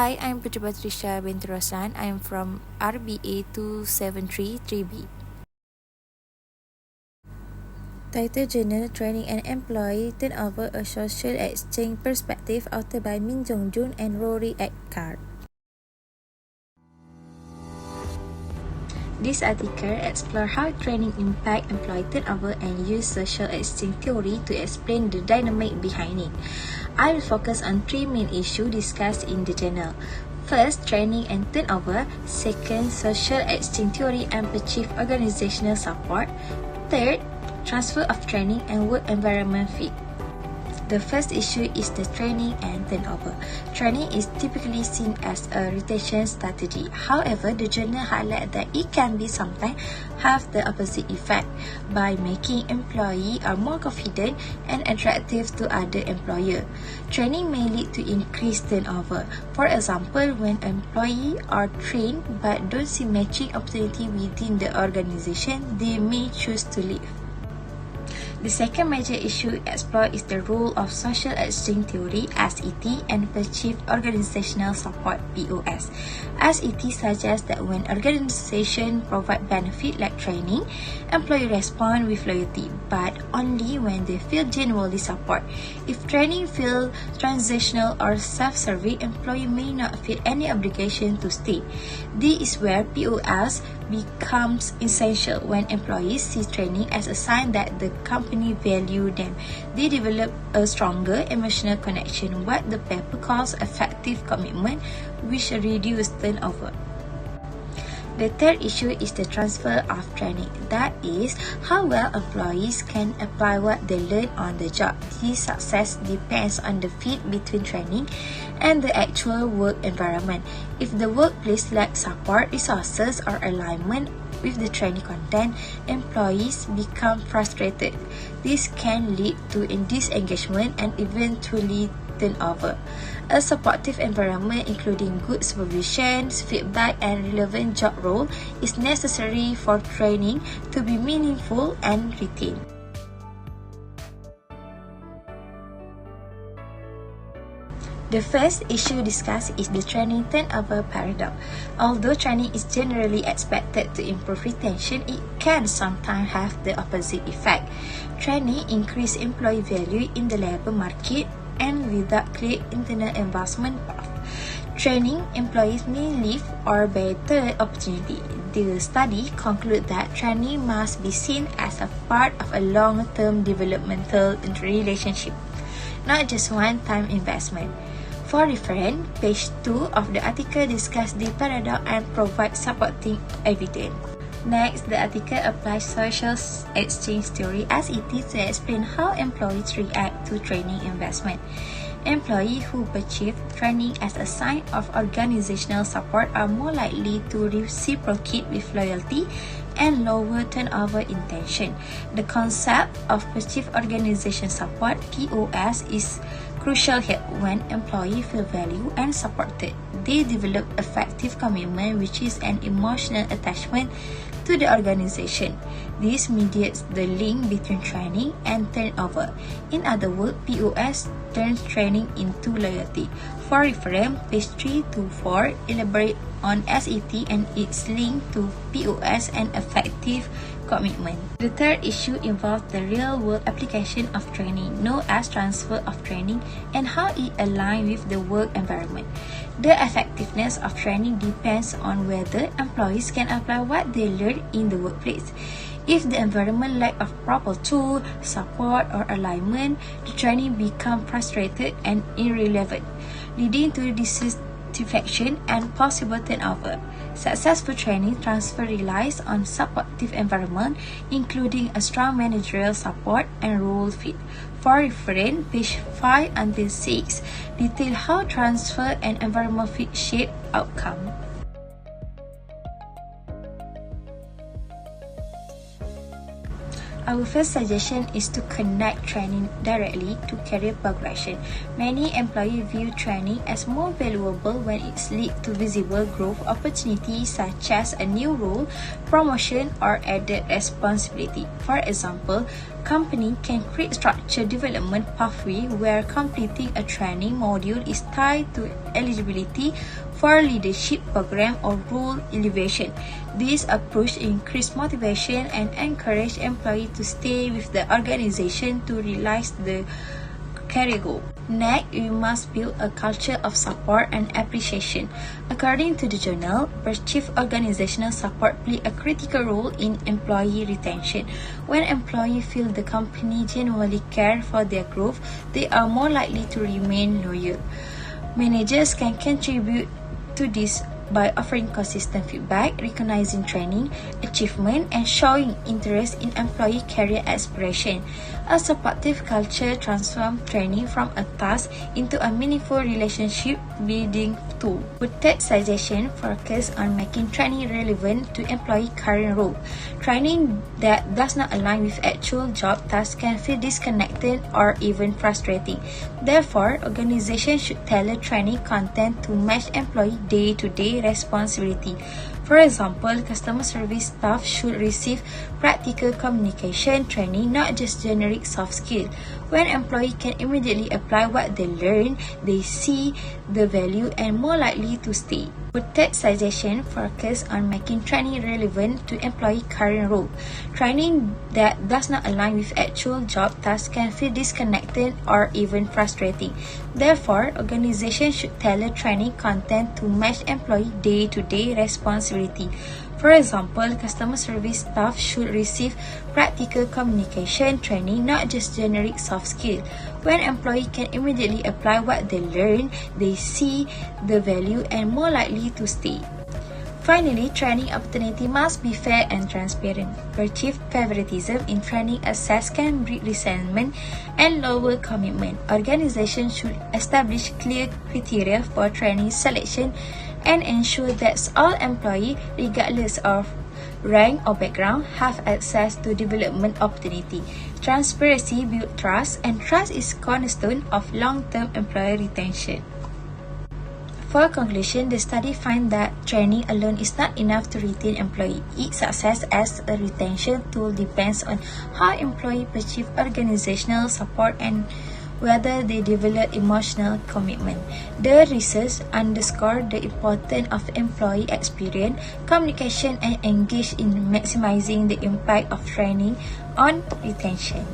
Hi, I'm Putri Patricia binti Roslan. I'm from RBA 2733B. Title Journal Training and Employee Turnover, a Social Exchange Perspective, authored by Min Jong Jun and Rory Eckhart. This article explores how training impact employee turnover and use social exchange theory to explain the dynamic behind it. I will focus on three main issues discussed in the journal. First, training and turnover. Second, social exchange theory and perceived organizational support. Third, transfer of training and work environment fit. The first issue is the training and turnover. Training is typically seen as a retention strategy. However, the journal highlights that it can be sometimes have the opposite effect by making employees are more confident and attractive to other employers. Training may lead to increased turnover. For example, when employees are trained but don't see matching opportunity within the organization, they may choose to leave. The second major issue explored is the role of social exchange theory (SET) and perceived organizational support (POS). SET suggests that when organizations provide benefit like training, employees respond with loyalty, but only when they feel genuinely support. If training feels transactional or self-serving, employees may not feel any obligation to stay. This is where POS becomes essential. When employees see training as a sign that the company value them, they develop a stronger emotional connection, what the paper calls effective commitment, which reduces turnover. The third issue is the transfer of training. That is, how well employees can apply what they learn on the job. This success depends on the fit between training and the actual work environment. If the workplace lacks support, resources, or alignment with the training content, employees become frustrated. This can lead to disengagement and eventually turnover. A supportive environment, including good supervision, feedback, and relevant job role, is necessary for training to be meaningful and retained. The first issue discussed is the training turnover paradox. Although training is generally expected to improve retention, it can sometimes have the opposite effect. Training increases employee value in the labor market and without clear internal advancement path. Training employees may leave or better opportunity. The study concludes that training must be seen as a part of a long-term developmental relationship, not just one-time investment. For reference, page 2 of the article discusses the paradox and provides supporting evidence. Next, the article applies social exchange theory (SET) to explain how employees react to training investment. Employees who perceive training as a sign of organizational support are more likely to reciprocate with loyalty and lower turnover intention. The concept of perceived organization support (POS) is crucial here. When employees feel valued and supported, they develop effective commitment, which is an emotional attachment to the organization. This mediates the link between training and turnover. In other words, POS turns training into loyalty. For reference, page 3 to 4 elaborate on SET and its link to POS and effective commitment. The third issue involves the real-world application of training, known as transfer of training, and how it aligns with the work environment. The effectiveness of training depends on whether employees can apply what they learn in the workplace. If the environment lacks of proper tool, support, or alignment, the training becomes frustrated and irrelevant, leading to dissatisfaction and possible turnover. Successful training transfer relies on supportive environment, including a strong managerial support and role fit. For reference, page 5 until 6 detail how transfer and environment fit shape outcome. Our first suggestion is to connect training directly to career progression. Many employees view training as more valuable when it leads to visible growth opportunities such as a new role, promotion, or added responsibility. For example, company can create structured development pathway where completing a training module is tied to eligibility for leadership program or role elevation. This approach increases motivation and encourages employees to stay with the organization to realize the career goal. Next, we must build a culture of support and appreciation. According to the journal, perceived organizational support plays a critical role in employee retention. When employees feel the company genuinely cares for their growth, they are more likely to remain loyal. Managers can contribute to this by offering consistent feedback, recognizing training, achievement, and showing interest in employee career aspiration. A supportive culture transforms training from a task into a meaningful relationship building tool. The third suggestion focuses on making training relevant to employee current role. Training that does not align with actual job tasks can feel disconnected or even frustrating. Therefore, organizations should tailor training content to match employee day-to-day responsibility. For example, customer service staff should receive practical communication training, not just generic soft skills. When employees can immediately apply what they learn, they see the value and more likely to stay. The third suggestion focuses on making training relevant to employee current role. Training that does not align with actual job tasks can feel disconnected or even frustrating. Therefore, organizations should tailor training content to match employee day-to-day responsibility. For example, customer service staff should receive practical communication training, not just generic soft skills. When employees can immediately apply what they learn, they see the value and more likely to stay. Finally, training opportunity must be fair and transparent. Perceived favoritism in training access can breed resentment and lower commitment. Organizations should establish clear criteria for training selection and ensure that all employees, regardless of rank or background, have access to development opportunity. Transparency builds trust, and trust is cornerstone of long-term employee retention. For conclusion, the study finds that training alone is not enough to retain employees. Its success as a retention tool depends on how employees perceive organizational support and whether they develop emotional commitment. The research underscored the importance of employee experience, communication, and engagement in maximizing the impact of training on retention.